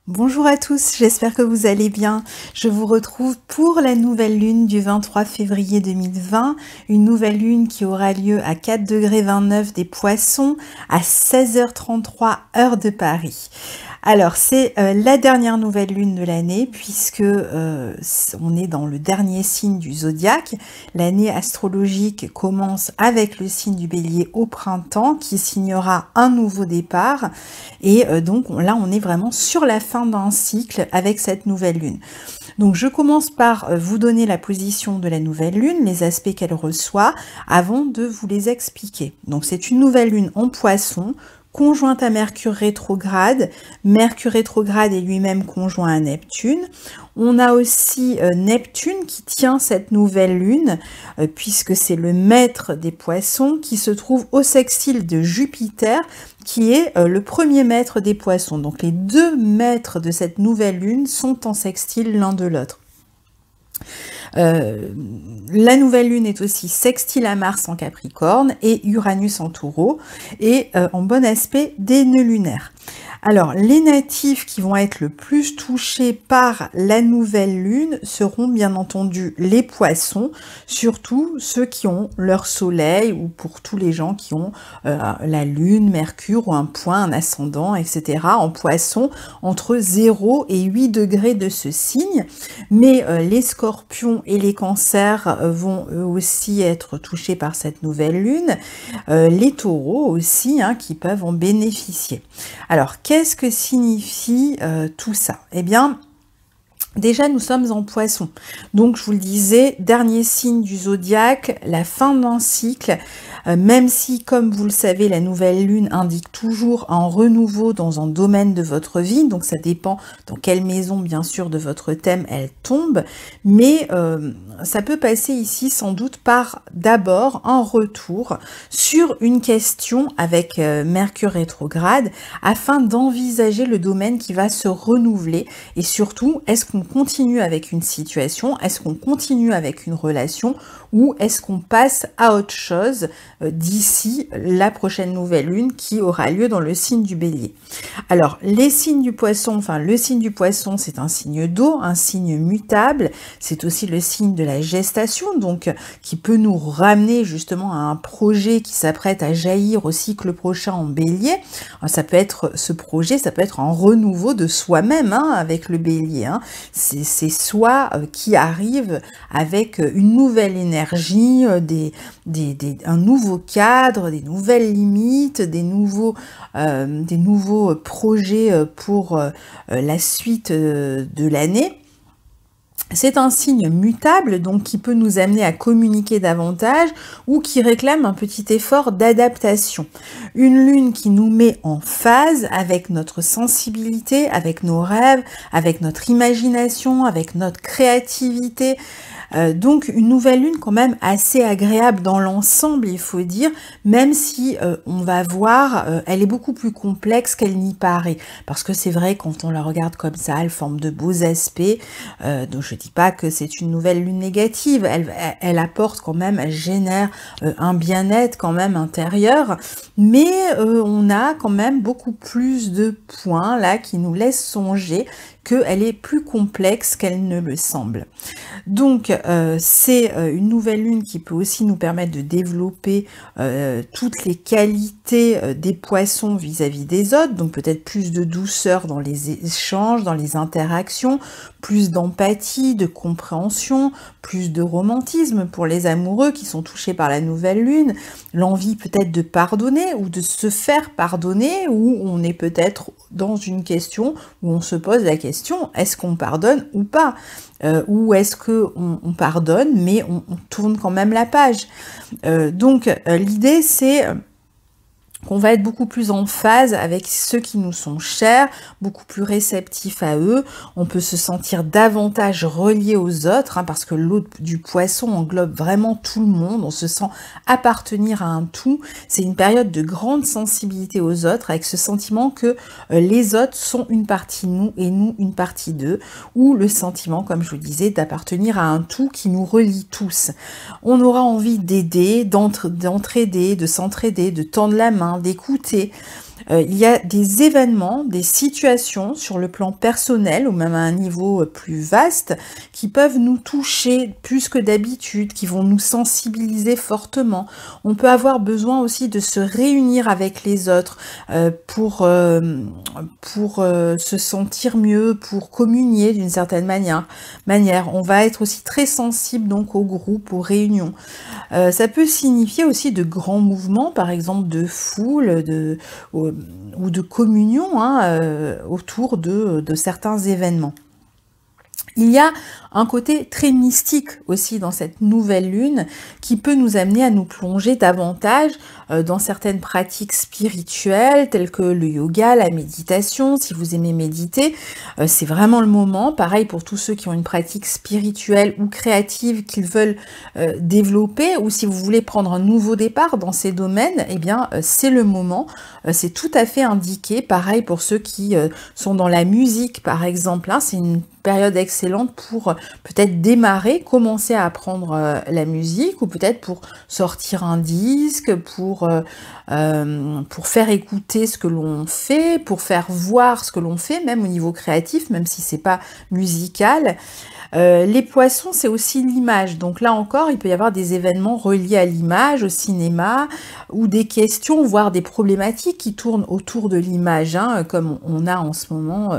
Bonjour à tous, j'espère que vous allez bien. Je vous retrouve pour la nouvelle lune du 23 février 2020, une nouvelle lune qui aura lieu à 4,29 des Poissons à 16h33 heure de Paris. Alors c'est la dernière nouvelle lune de l'année puisque on est dans le dernier signe du zodiaque. L'année astrologique commence avec le signe du Bélier au printemps qui signera un nouveau départ et donc là on est vraiment sur la fin d'un cycle avec cette nouvelle lune. Donc je commence par vous donner la position de la nouvelle lune, les aspects qu'elle reçoit avant de vous les expliquer. Donc c'est une nouvelle lune en Poisson, conjointe à Mercure rétrograde. Mercure rétrograde est lui-même conjoint à Neptune. On a aussi Neptune qui tient cette nouvelle lune, puisque c'est le maître des Poissons qui se trouve au sextile de Jupiter, qui est le premier maître des Poissons. Donc les deux maîtres de cette nouvelle lune sont en sextile l'un de l'autre. La nouvelle lune est aussi sextile à Mars en Capricorne et Uranus en Taureau et en bon aspect des nœuds lunaires. Alors, les natifs qui vont être le plus touchés par la nouvelle lune seront bien entendu les Poissons, surtout ceux qui ont leur soleil ou pour tous les gens qui ont la lune, Mercure ou un point, un ascendant, etc. en Poissons entre 0 et 8 degrés de ce signe. Mais les Scorpions et les Cancers vont eux aussi être touchés par cette nouvelle lune. Les Taureaux aussi qui peuvent en bénéficier. Alors, qu'est-ce que signifie tout ça? Eh bien, déjà, nous sommes en Poisson. Donc, je vous le disais, dernier signe du zodiaque, la fin d'un cycle. Même si, comme vous le savez, la nouvelle lune indique toujours un renouveau dans un domaine de votre vie. Donc, ça dépend dans quelle maison, bien sûr, de votre thème elle tombe. Mais ça peut passer ici, sans doute, par d'abord un retour sur une question avec Mercure rétrograde afin d'envisager le domaine qui va se renouveler. Et surtout, est-ce qu'on continue avec une situation? Est-ce qu'on continue avec une relation? Ou est-ce qu'on passe à autre chose d'ici la prochaine nouvelle lune qui aura lieu dans le signe du Bélier? Alors, les signes du Poisson, le signe du Poisson, c'est un signe d'eau, un signe mutable. C'est aussi le signe de la gestation, donc qui peut nous ramener justement à un projet qui s'apprête à jaillir au cycle prochain en Bélier. Ça peut être ce projet, ça peut être un renouveau de soi-même avec le Bélier. C'est soi qui arrive avec une nouvelle énergie, un nouveau cadre, des nouvelles limites, des nouveaux projets pour la suite de l'année. C'est un signe mutable, donc qui peut nous amener à communiquer davantage ou qui réclame un petit effort d'adaptation. Une lune qui nous met en phase avec notre sensibilité, avec nos rêves, avec notre imagination, avec notre créativité. Donc une nouvelle lune quand même assez agréable dans l'ensemble, il faut dire, même si on va voir, elle est beaucoup plus complexe qu'elle n'y paraît, parce que c'est vrai quand on la regarde comme ça, elle forme de beaux aspects, donc je dis pas que c'est une nouvelle lune négative, elle apporte quand même, elle génère un bien-être quand même intérieur, mais on a quand même beaucoup plus de points là qui nous laissent songer qu'elle est plus complexe qu'elle ne le semble. Donc c'est une nouvelle lune qui peut aussi nous permettre de développer toutes les qualités des Poissons vis-à-vis des autres, donc peut-être plus de douceur dans les échanges, dans les interactions, plus d'empathie, de compréhension, plus de romantisme pour les amoureux qui sont touchés par la nouvelle lune, l'envie peut-être de pardonner ou de se faire pardonner, ou on est peut-être dans une question où on se pose la question, est-ce qu'on pardonne ou pas? Ou est-ce qu'on pardonne mais on tourne quand même la page? Donc l'idée c'est qu'on va être beaucoup plus en phase avec ceux qui nous sont chers, beaucoup plus réceptifs à eux. On peut se sentir davantage relié aux autres, parce que l'eau du Poisson englobe vraiment tout le monde. On se sent appartenir à un tout. C'est une période de grande sensibilité aux autres, avec ce sentiment que les autres sont une partie de nous et nous une partie d'eux, ou le sentiment, comme je vous disais, d'appartenir à un tout qui nous relie tous. On aura envie d'aider, d'entraider, de s'entraider, de tendre la main, d'écouter. il y a des événements, des situations sur le plan personnel ou même à un niveau plus vaste qui peuvent nous toucher plus que d'habitude, qui vont nous sensibiliser fortement. On peut avoir besoin aussi de se réunir avec les autres pour se sentir mieux, pour communier d'une certaine manière. On va être aussi très sensible donc aux groupes, aux réunions. Ça peut signifier aussi de grands mouvements, par exemple de foule, ou de communion autour de certains événements. Il y a un côté très mystique aussi dans cette nouvelle lune qui peut nous amener à nous plonger davantage dans certaines pratiques spirituelles telles que le yoga, la méditation. Si vous aimez méditer, c'est vraiment le moment. Pareil pour tous ceux qui ont une pratique spirituelle ou créative qu'ils veulent développer, ou si vous voulez prendre un nouveau départ dans ces domaines, eh bien c'est le moment. C'est tout à fait indiqué. Pareil pour ceux qui sont dans la musique par exemple, c'est une période excellente pour peut-être démarrer, commencer à apprendre la musique, ou peut-être pour sortir un disque, pour faire écouter ce que l'on fait, pour faire voir ce que l'on fait, même au niveau créatif, même si c'est pas musical. Les poissons, c'est aussi l'image. Donc là encore, il peut y avoir des événements reliés à l'image, au cinéma, ou des questions, voire des problématiques qui tournent autour de l'image, comme on a en ce moment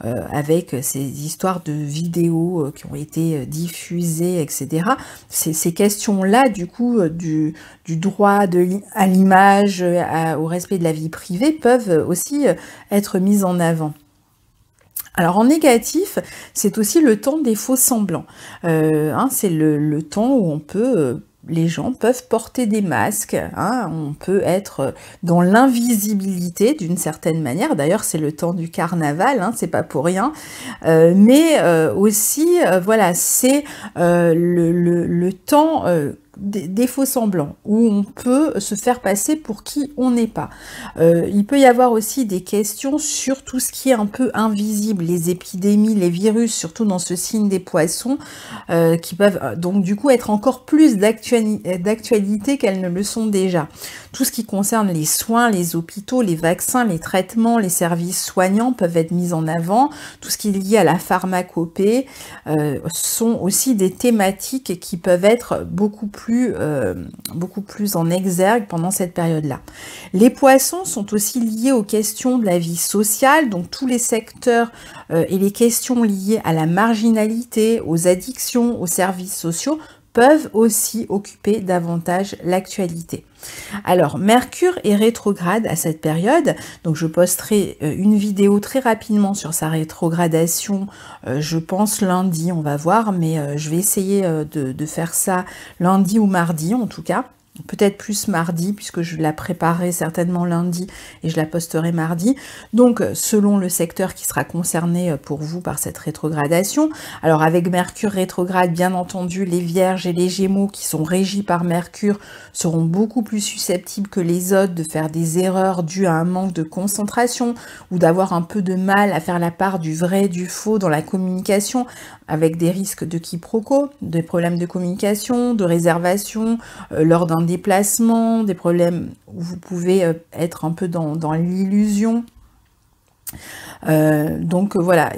avec ces histoires de vidéos qui ont été diffusées, etc. Ces questions-là, du coup, du droit à l'image, au respect de la vie privée, peuvent aussi être mises en avant. Alors en négatif, c'est aussi le temps des faux semblants. C'est le temps où les gens peuvent porter des masques, on peut être dans l'invisibilité d'une certaine manière. D'ailleurs, c'est le temps du carnaval, c'est pas pour rien. Mais aussi, voilà, c'est le temps des faux semblants, où on peut se faire passer pour qui on n'est pas. Il peut y avoir aussi des questions sur tout ce qui est un peu invisible, les épidémies, les virus, surtout dans ce signe des poissons, qui peuvent donc du coup être encore plus d'actualité qu'elles ne le sont déjà. Tout ce qui concerne les soins, les hôpitaux, les vaccins, les traitements, les services soignants peuvent être mis en avant. Tout ce qui est lié à la pharmacopée sont aussi des thématiques qui peuvent être beaucoup plus en exergue pendant cette période-là. Les poissons sont aussi liés aux questions de la vie sociale, donc tous les secteurs et les questions liées à la marginalité, aux addictions, aux services sociaux peuvent aussi occuper davantage l'actualité. Alors, Mercure est rétrograde à cette période, donc je posterai une vidéo très rapidement sur sa rétrogradation, je pense lundi, on va voir, mais je vais essayer de faire ça lundi ou mardi en tout cas. Peut-être plus mardi, puisque je la préparerai certainement lundi et je la posterai mardi. Donc, selon le secteur qui sera concerné pour vous par cette rétrogradation. Alors, avec Mercure rétrograde, bien entendu, les Vierges et les Gémeaux qui sont régis par Mercure seront beaucoup plus susceptibles que les autres de faire des erreurs dues à un manque de concentration ou d'avoir un peu de mal à faire la part du vrai et du faux dans la communication, avec des risques de quiproquo, des problèmes de communication, de réservation, lors d'un déplacement, des problèmes où vous pouvez être un peu dans l'illusion. Donc voilà,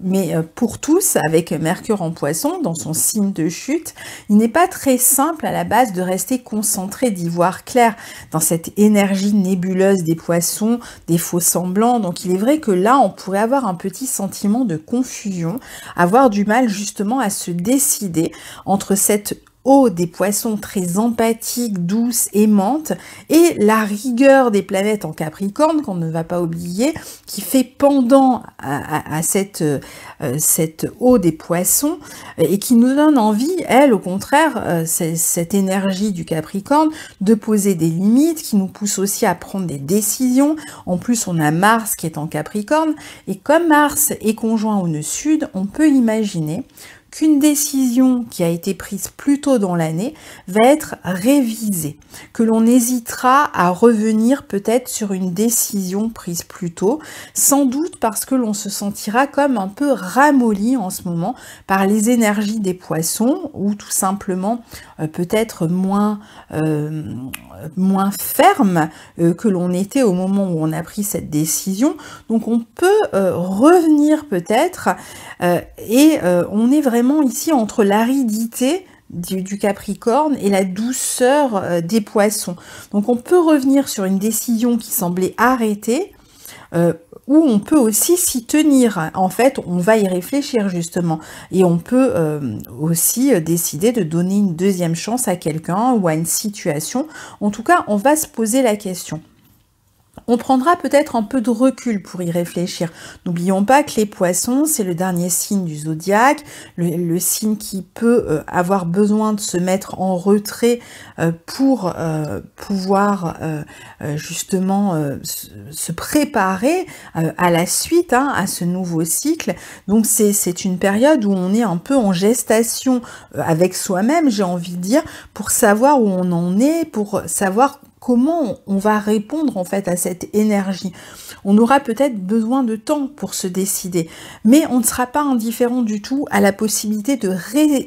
mais pour tous, avec Mercure en Poisson, dans son signe de chute, il n'est pas très simple à la base de rester concentré, d'y voir clair dans cette énergie nébuleuse des poissons, des faux semblants. Donc il est vrai que là, on pourrait avoir un petit sentiment de confusion, avoir du mal justement à se décider entre cette eau des poissons très empathique, douce, aimante, et la rigueur des planètes en Capricorne, qu'on ne va pas oublier, qui fait pendant à cette eau des poissons, et qui nous donne envie, elle, au contraire, cette énergie du Capricorne, de poser des limites, qui nous pousse aussi à prendre des décisions. En plus, on a Mars qui est en Capricorne, et comme Mars est conjoint au nœud sud, on peut imaginer qu'une décision qui a été prise plus tôt dans l'année va être révisée, que l'on hésitera à revenir peut-être sur une décision prise plus tôt, sans doute parce que l'on se sentira comme un peu ramolli en ce moment par les énergies des poissons, ou tout simplement peut-être moins ferme que l'on était au moment où on a pris cette décision. Donc on peut revenir peut-être et on est vraiment ici entre l'aridité du Capricorne et la douceur des Poissons. Donc on peut revenir sur une décision qui semblait arrêtée, ou on peut aussi s'y tenir. En fait, on va y réfléchir justement. Et on peut aussi décider de donner une deuxième chance à quelqu'un ou à une situation. En tout cas, on va se poser la question. On prendra peut-être un peu de recul pour y réfléchir. N'oublions pas que les poissons, c'est le dernier signe du zodiaque, le signe qui peut avoir besoin de se mettre en retrait pour pouvoir justement se préparer à la suite, à ce nouveau cycle. Donc c'est une période où on est un peu en gestation avec soi-même, j'ai envie de dire, pour savoir où on en est, pour savoir comment on va répondre en fait à cette énergie. On aura peut-être besoin de temps pour se décider, mais on ne sera pas indifférent du tout à la possibilité de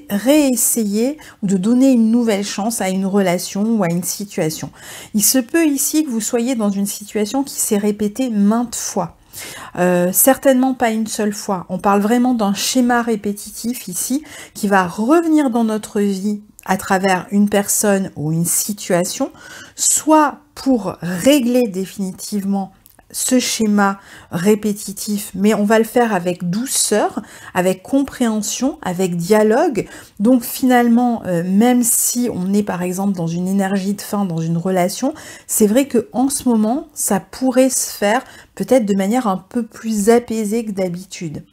réessayer ou de donner une nouvelle chance à une relation ou à une situation. Il se peut ici que vous soyez dans une situation qui s'est répétée maintes fois. Certainement pas une seule fois. On parle vraiment d'un schéma répétitif ici qui va revenir dans notre vie à travers une personne ou une situation, soit pour régler définitivement ce schéma répétitif, mais on va le faire avec douceur, avec compréhension, avec dialogue. Donc finalement, même si on est par exemple dans une énergie de fin, dans une relation, c'est vrai que en ce moment, ça pourrait se faire peut-être de manière un peu plus apaisée que d'habitude.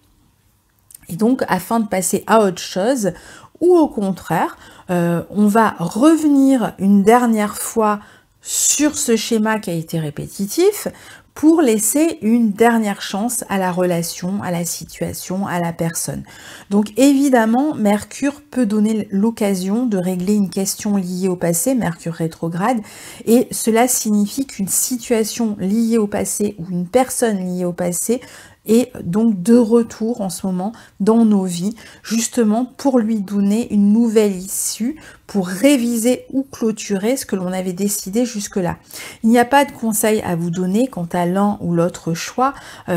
Et donc, afin de passer à autre chose, ou au contraire, on va revenir une dernière fois sur ce schéma qui a été répétitif pour laisser une dernière chance à la relation, à la situation, à la personne. Donc évidemment, Mercure peut donner l'occasion de régler une question liée au passé, Mercure rétrograde, et cela signifie qu'une situation liée au passé ou une personne liée au passé et donc de retour en ce moment dans nos vies, justement pour lui donner une nouvelle issue, pour réviser ou clôturer ce que l'on avait décidé jusque-là. Il n'y a pas de conseil à vous donner quant à l'un ou l'autre choix,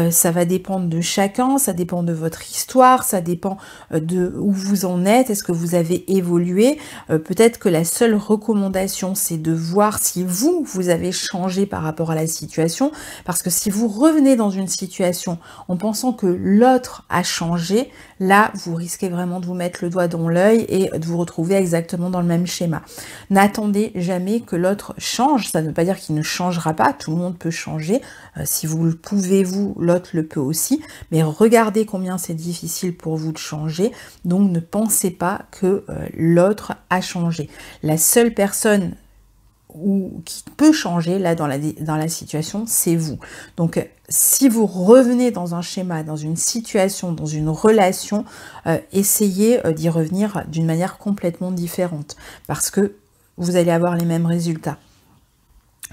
ça va dépendre de chacun, ça dépend de votre histoire, ça dépend de où vous en êtes, est-ce que vous avez évolué, peut-être que la seule recommandation c'est de voir si vous avez changé par rapport à la situation, parce que si vous revenez dans une situation en pensant que l'autre a changé, là, vous risquez vraiment de vous mettre le doigt dans l'œil et de vous retrouver exactement dans le même schéma. N'attendez jamais que l'autre change, ça ne veut pas dire qu'il ne changera pas, tout le monde peut changer, si vous le pouvez vous, l'autre le peut aussi, mais regardez combien c'est difficile pour vous de changer, donc ne pensez pas que l'autre a changé. La seule personne ou qui peut changer là dans la situation, c'est vous. Donc si vous revenez dans un schéma, dans une situation, dans une relation, essayez d'y revenir d'une manière complètement différente parce que vous allez avoir les mêmes résultats.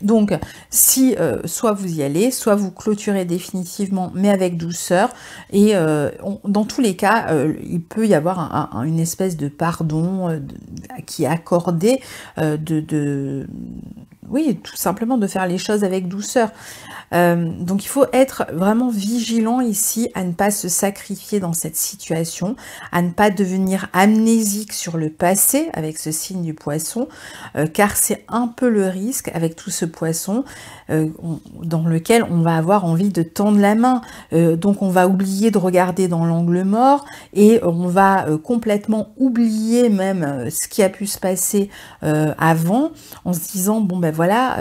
Donc, si soit vous y allez, soit vous clôturez définitivement, mais avec douceur, et dans tous les cas, il peut y avoir une espèce de pardon qui est accordé, oui, tout simplement de faire les choses avec douceur. Donc il faut être vraiment vigilant ici à ne pas se sacrifier dans cette situation, à ne pas devenir amnésique sur le passé avec ce signe du poisson, car c'est un peu le risque avec tout ce poisson dans lequel on va avoir envie de tendre la main. Donc on va oublier de regarder dans l'angle mort et on va complètement oublier même ce qui a pu se passer avant en se disant bon ben voilà,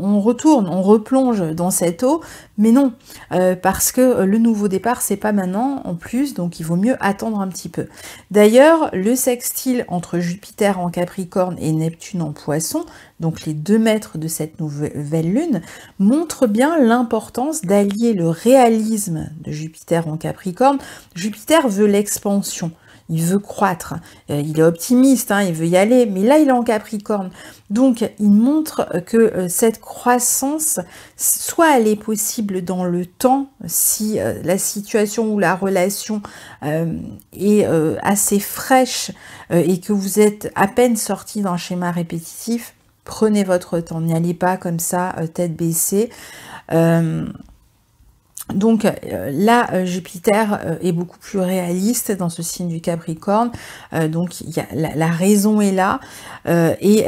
on retourne, on replonge dans cette eau, mais non, parce que le nouveau départ, c'est pas maintenant en plus, donc il vaut mieux attendre un petit peu. D'ailleurs, le sextile entre Jupiter en Capricorne et Neptune en Poisson, donc les 2 maîtres de cette nouvelle lune, montre bien l'importance d'allier le réalisme de Jupiter en Capricorne. Jupiter veut l'expansion. Il veut croître, il est optimiste, hein, il veut y aller, mais là il est en Capricorne. Donc il montre que cette croissance, soit elle est possible dans le temps, si la situation ou la relation est assez fraîche et que vous êtes à peine sorti d'un schéma répétitif, prenez votre temps, n'y allez pas comme ça, tête baissée. Donc là, Jupiter est beaucoup plus réaliste dans ce signe du Capricorne, donc il y a, la raison est là, et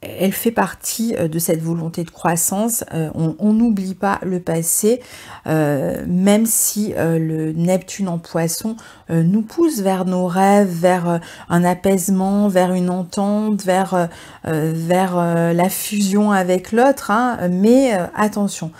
elle fait partie de cette volonté de croissance. On n'oublie pas le passé, même si le Neptune en Poisson nous pousse vers nos rêves, vers un apaisement, vers une entente, vers la fusion avec l'autre, hein, mais attention,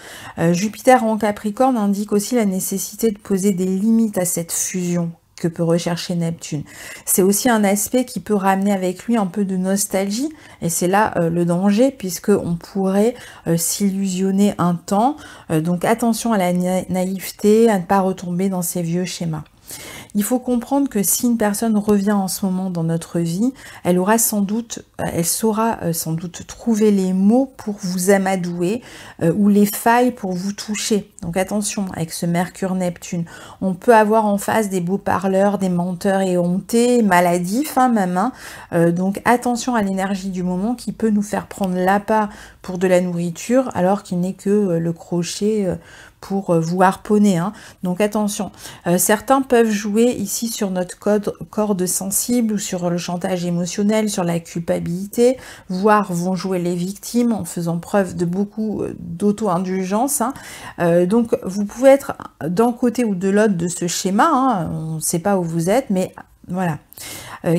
Jupiter en Capricorne indique aussi la nécessité de poser des limites à cette fusion que peut rechercher Neptune. C'est aussi un aspect qui peut ramener avec lui un peu de nostalgie, et c'est là le danger, puisqu'on pourrait s'illusionner un temps. Donc attention à la naïveté, à ne pas retomber dans ces vieux schémas. Il faut comprendre que si une personne revient en ce moment dans notre vie, elle saura sans doute trouver les mots pour vous amadouer ou les failles pour vous toucher. Donc attention avec ce Mercure-Neptune. On peut avoir en face des beaux parleurs, des menteurs éhontés, maladifs hein, même. Hein. Donc attention à l'énergie du moment qui peut nous faire prendre l'appât pour de la nourriture alors qu'il n'est que le crochet pour vous harponner. Hein. Donc attention, certains peuvent jouer ici sur notre corde sensible ou sur le chantage émotionnel, sur la culpabilité, voire vont jouer les victimes en faisant preuve de beaucoup d'auto-indulgence. Hein. Donc vous pouvez être d'un côté ou de l'autre de ce schéma, hein. On ne sait pas où vous êtes, mais voilà.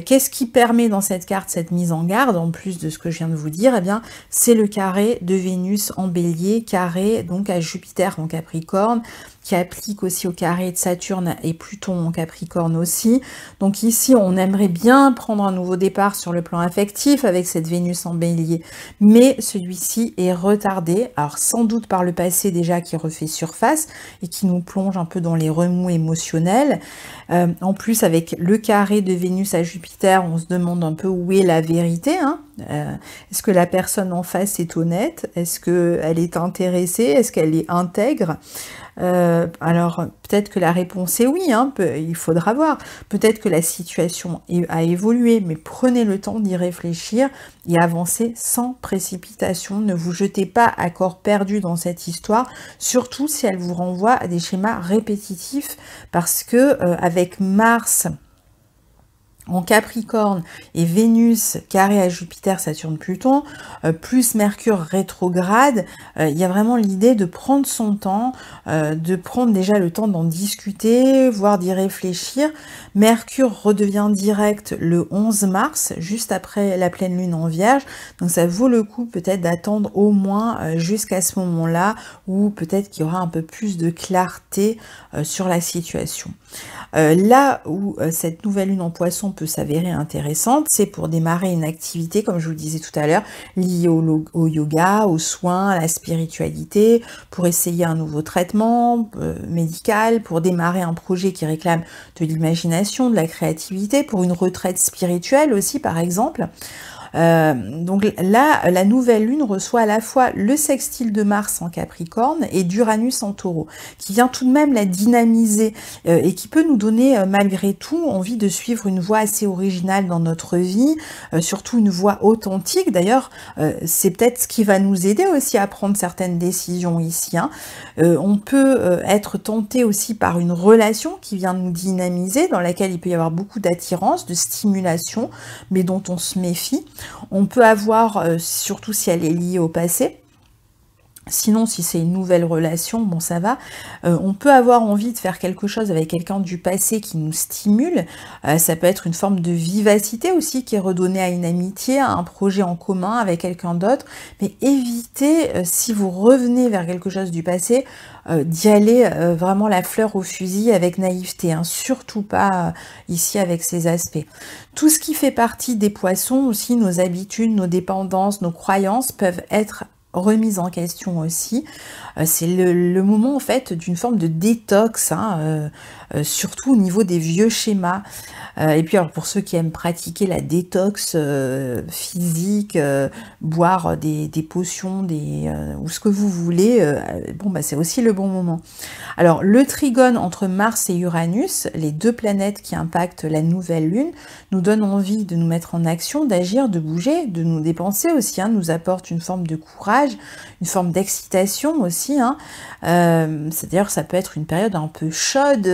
Qu'est-ce qui permet dans cette carte cette mise en garde, en plus de ce que je viens de vous dire? Eh bien, c'est le carré de Vénus en Bélier, carré donc à Jupiter en Capricorne, qui applique aussi au carré de Saturne et Pluton en Capricorne aussi. Donc ici, on aimerait bien prendre un nouveau départ sur le plan affectif avec cette Vénus en Bélier, mais celui-ci est retardé, alors sans doute par le passé déjà qui refait surface et qui nous plonge un peu dans les remous émotionnels. En plus, avec le carré de Vénus à Jupiter, on se demande un peu où est la vérité. Hein. Est-ce que la personne en face est honnête? Est-ce qu'elle est intéressée? Est-ce qu'elle est intègre? Alors peut-être que la réponse est oui, hein, il faudra voir. Peut-être que la situation a évolué, mais prenez le temps d'y réfléchir et avancez sans précipitation. Ne vous jetez pas à corps perdu dans cette histoire, surtout si elle vous renvoie à des schémas répétitifs, parce que avec Mars en Capricorne et Vénus carré à Jupiter, Saturne, Pluton, plus Mercure rétrograde, il y a vraiment l'idée de prendre son temps, de prendre déjà le temps d'en discuter, voire d'y réfléchir. Mercure redevient direct le 11 mars, juste après la pleine lune en Vierge, donc ça vaut le coup peut-être d'attendre au moins jusqu'à ce moment-là, où peut-être qu'il y aura un peu plus de clarté sur la situation. Là où cette nouvelle lune en Poisson peut s'avérer intéressante, c'est pour démarrer une activité, comme je vous le disais tout à l'heure, liée au yoga, aux soins, à la spiritualité, pour essayer un nouveau traitement médical, pour démarrer un projet qui réclame de l'imagination, de la créativité, pour une retraite spirituelle aussi par exemple. Donc là, la nouvelle lune reçoit à la fois le sextile de Mars en Capricorne et d'Uranus en Taureau, qui vient tout de même la dynamiser et qui peut nous donner malgré tout envie de suivre une voie assez originale dans notre vie, surtout une voie authentique. D'ailleurs, c'est peut-être ce qui va nous aider aussi à prendre certaines décisions ici. Hein. On peut être tenté aussi par une relation qui vient nous dynamiser, dans laquelle il peut y avoir beaucoup d'attirance, de stimulation, mais dont on se méfie. On peut avoir, surtout si elle est liée au passé, Sinon, si c'est une nouvelle relation, bon ça va. On peut avoir envie de faire quelque chose avec quelqu'un du passé qui nous stimule. Ça peut être une forme de vivacité aussi qui est redonnée à une amitié, à un projet en commun avec quelqu'un d'autre. Mais évitez, si vous revenez vers quelque chose du passé, d'y aller vraiment la fleur au fusil avec naïveté. Hein. Surtout pas ici avec ces aspects. Tout ce qui fait partie des poissons aussi, nos habitudes, nos dépendances, nos croyances peuvent être remise en question aussi. C'est le moment en fait d'une forme de détox, hein, surtout au niveau des vieux schémas. Et puis alors pour ceux qui aiment pratiquer la détox physique, boire des potions, ou ce que vous voulez, bon bah c'est aussi le bon moment. Alors le trigone entre Mars et Uranus, les deux planètes qui impactent la nouvelle lune, nous donne envie de nous mettre en action, d'agir, de bouger, de nous dépenser aussi, hein, nous apporte une forme de courage, une forme d'excitation aussi, hein. C'est-à-dire ça peut être une période un peu chaude,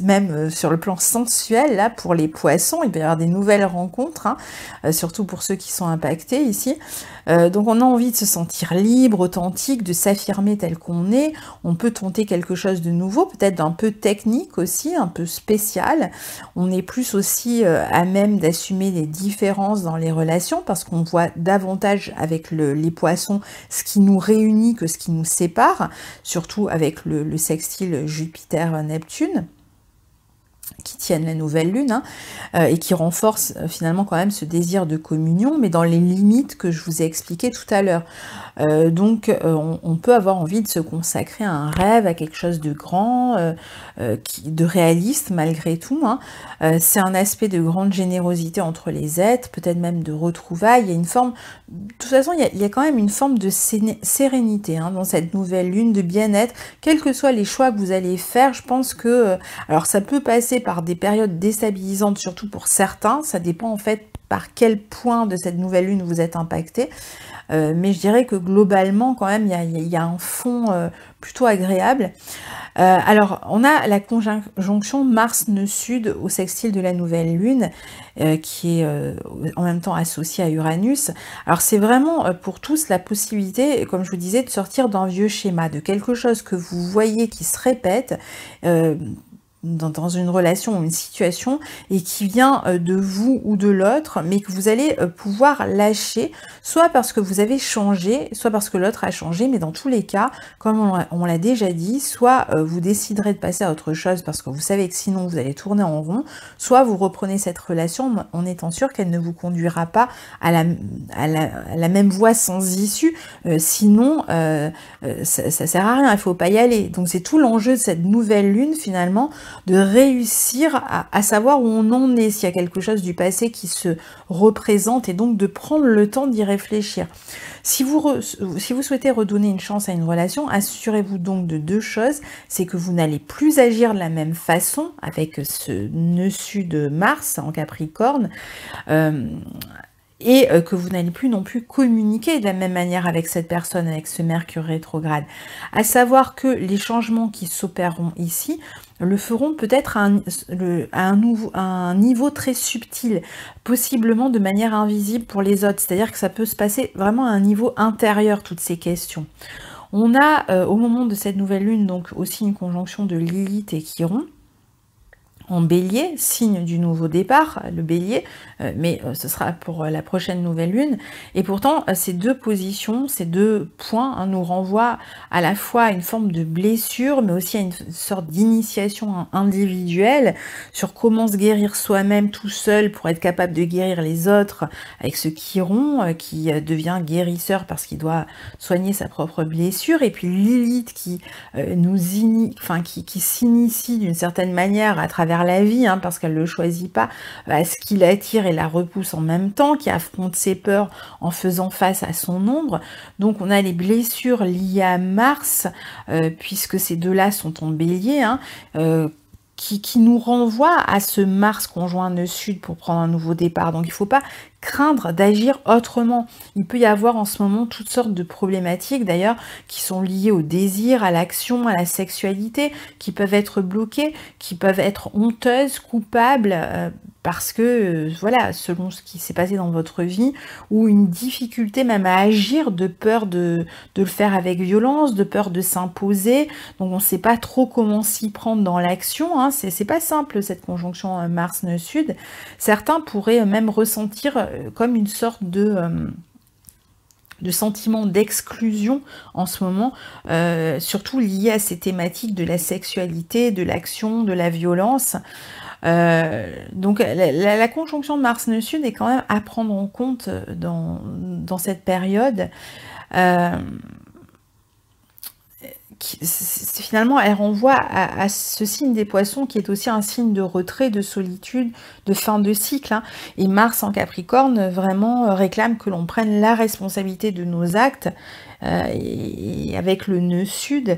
même sur le plan sensuel, là pour les poissons, il peut y avoir des nouvelles rencontres, hein, surtout pour ceux qui sont impactés ici. Donc on a envie de se sentir libre, authentique, de s'affirmer tel qu'on est. On peut tenter quelque chose de nouveau, peut-être d'un peu technique aussi, un peu spécial. On est plus aussi à même d'assumer les différences dans les relations parce qu'on voit davantage avec les poissons ce qui nous réunit que ce qui nous sépare, surtout avec le sextile Jupiter-Neptune qui tiennent la nouvelle lune, hein, et qui renforcent finalement quand même ce désir de communion, mais dans les limites que je vous ai expliquées tout à l'heure. Donc on peut avoir envie de se consacrer à un rêve, à quelque chose de grand, de réaliste malgré tout, hein. C'est un aspect de grande générosité entre les êtres, peut-être même de retrouvailles. Il y a une forme, de toute façon il y a quand même une forme de sérénité, hein, dans cette nouvelle lune, de bien-être, quels que soient les choix que vous allez faire. Je pense que, alors ça peut passer par des périodes déstabilisantes, surtout pour certains, ça dépend en fait par quel point de cette nouvelle lune vous êtes impacté. Mais je dirais que globalement, quand même, il y a un fond plutôt agréable. Alors, on a la conjonction Mars-Nœud-Sud au sextile de la nouvelle lune, qui est en même temps associée à Uranus. Alors, c'est vraiment pour tous la possibilité, comme je vous disais, de sortir d'un vieux schéma, de quelque chose que vous voyez qui se répète, dans une relation ou une situation et qui vient de vous ou de l'autre, mais que vous allez pouvoir lâcher, soit parce que vous avez changé, soit parce que l'autre a changé, mais dans tous les cas, comme on l'a déjà dit, soit vous déciderez de passer à autre chose parce que vous savez que sinon vous allez tourner en rond, soit vous reprenez cette relation en étant sûr qu'elle ne vous conduira pas à la même voie sans issue, sinon ça sert à rien, il ne faut pas y aller. Donc c'est tout l'enjeu de cette nouvelle lune finalement, de réussir à savoir où on en est, s'il y a quelque chose du passé qui se représente, et donc de prendre le temps d'y réfléchir. Si vous souhaitez redonner une chance à une relation, assurez-vous donc de deux choses, c'est que vous n'allez plus agir de la même façon avec ce nœud sud Mars en Capricorne, et que vous n'allez plus non plus communiquer de la même manière avec cette personne, avec ce Mercure rétrograde. À savoir que les changements qui s'opéreront ici le feront peut-être à un niveau très subtil, possiblement de manière invisible pour les autres, c'est-à-dire que ça peut se passer vraiment à un niveau intérieur, toutes ces questions. On a au moment de cette nouvelle lune donc aussi une conjonction de Lilith et Chiron, en bélier, signe du nouveau départ, le bélier, mais ce sera pour la prochaine nouvelle lune. Et pourtant, ces deux positions, ces deux points, hein, nous renvoient à la fois à une forme de blessure, mais aussi à une sorte d'initiation individuelle sur comment se guérir soi-même tout seul pour être capable de guérir les autres, avec ce Chiron qui devient guérisseur parce qu'il doit soigner sa propre blessure, et puis Lilith qui qui s'initie d'une certaine manière à travers la vie, hein, parce qu'elle ne le choisit pas, à ce qui l'attire et la repousse en même temps, qui affronte ses peurs en faisant face à son ombre. Donc on a les blessures liées à Mars, puisque ces deux-là sont en bélier, hein, qui nous renvoie à ce Mars conjoint nœud sud pour prendre un nouveau départ. Donc il ne faut pas craindre d'agir autrement. Il peut y avoir en ce moment toutes sortes de problématiques d'ailleurs qui sont liées au désir, à l'action, à la sexualité, qui peuvent être bloquées, qui peuvent être honteuses, coupables, parce que, voilà, selon ce qui s'est passé dans votre vie, ou une difficulté même à agir, de peur de le faire avec violence, de peur de s'imposer, donc on ne sait pas trop comment s'y prendre dans l'action, hein. C'est pas simple cette conjonction Mars-Nœud-Sud. Certains pourraient même ressentir comme une sorte de sentiment d'exclusion en ce moment, surtout lié à ces thématiques de la sexualité, de l'action, de la violence. Donc la conjonction de Mars-Nœud-Sud est quand même à prendre en compte dans cette période. Finalement, elle renvoie à ce signe des poissons qui est aussi un signe de retrait, de solitude, de fin de cycle, hein. Et Mars en Capricorne vraiment réclame que l'on prenne la responsabilité de nos actes, et avec le nœud sud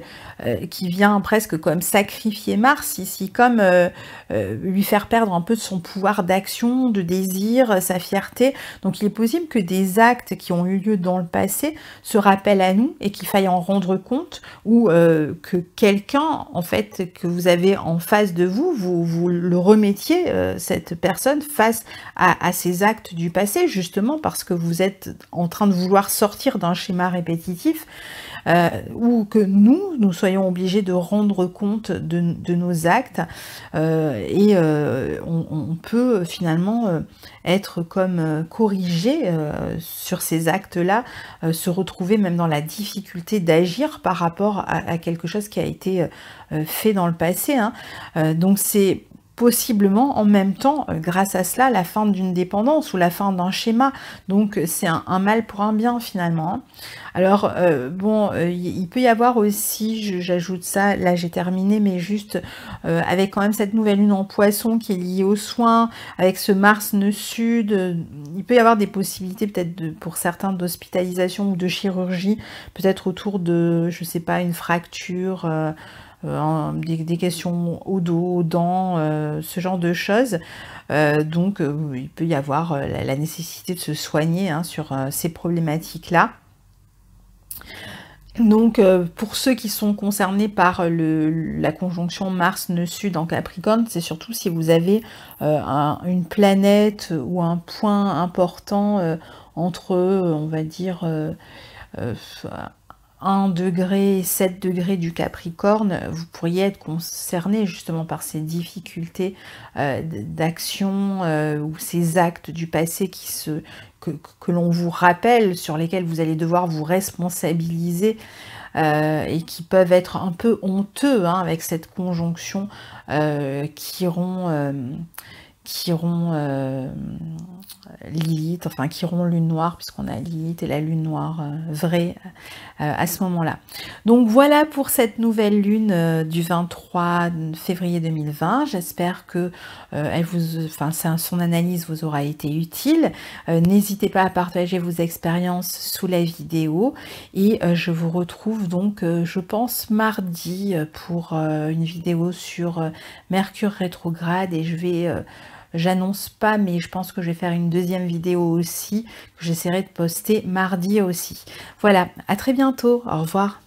qui vient presque comme sacrifier Mars ici, comme lui faire perdre un peu de son pouvoir d'action, de désir, sa fierté. Donc il est possible que des actes qui ont eu lieu dans le passé se rappellent à nous et qu'il faille en rendre compte, ou que quelqu'un en fait que vous avez en face de vous, vous le remettiez, cette personne, face à ces actes du passé, justement parce que vous êtes en train de vouloir sortir d'un schéma répétitif, ou que nous soyons obligés de rendre compte de nos actes, et on peut finalement être comme corrigé sur ces actes-là, se retrouver même dans la difficulté d'agir par rapport à quelque chose qui a été fait dans le passé, hein. Donc c'est possiblement en même temps, grâce à cela, la fin d'une dépendance ou la fin d'un schéma. Donc c'est un mal pour un bien finalement, hein. Alors bon, il peut y avoir aussi, j'ajoute ça, là j'ai terminé, mais juste avec quand même cette nouvelle lune en poisson qui est liée aux soins, avec ce Mars nœud sud, il peut y avoir des possibilités peut-être pour certains d'hospitalisation ou de chirurgie, peut-être autour de, je sais pas, une fracture, des questions au dos, aux dents, ce genre de choses. Donc il peut y avoir la nécessité de se soigner, hein, sur ces problématiques-là. Donc pour ceux qui sont concernés par la conjonction Mars-Nœud-Sud en Capricorne, c'est surtout si vous avez une planète ou un point important entre, on va dire, 1 degré et 7 degrés du Capricorne, vous pourriez être concerné justement par ces difficultés d'action, ou ces actes du passé que l'on vous rappelle, sur lesquels vous allez devoir vous responsabiliser, et qui peuvent être un peu honteux, hein, avec cette conjonction, qui iront Lilith, enfin qui iront lune noire, puisqu'on a Lilith et la lune noire vraie à ce moment-là. Donc voilà pour cette nouvelle lune du 23 février 2020. J'espère que son analyse vous aura été utile. N'hésitez pas à partager vos expériences sous la vidéo, et je vous retrouve donc, je pense, mardi pour une vidéo sur Mercure rétrograde, et j'annonce pas, mais je pense que je vais faire une deuxième vidéo aussi, que j'essaierai de poster mardi aussi. Voilà, à très bientôt, au revoir.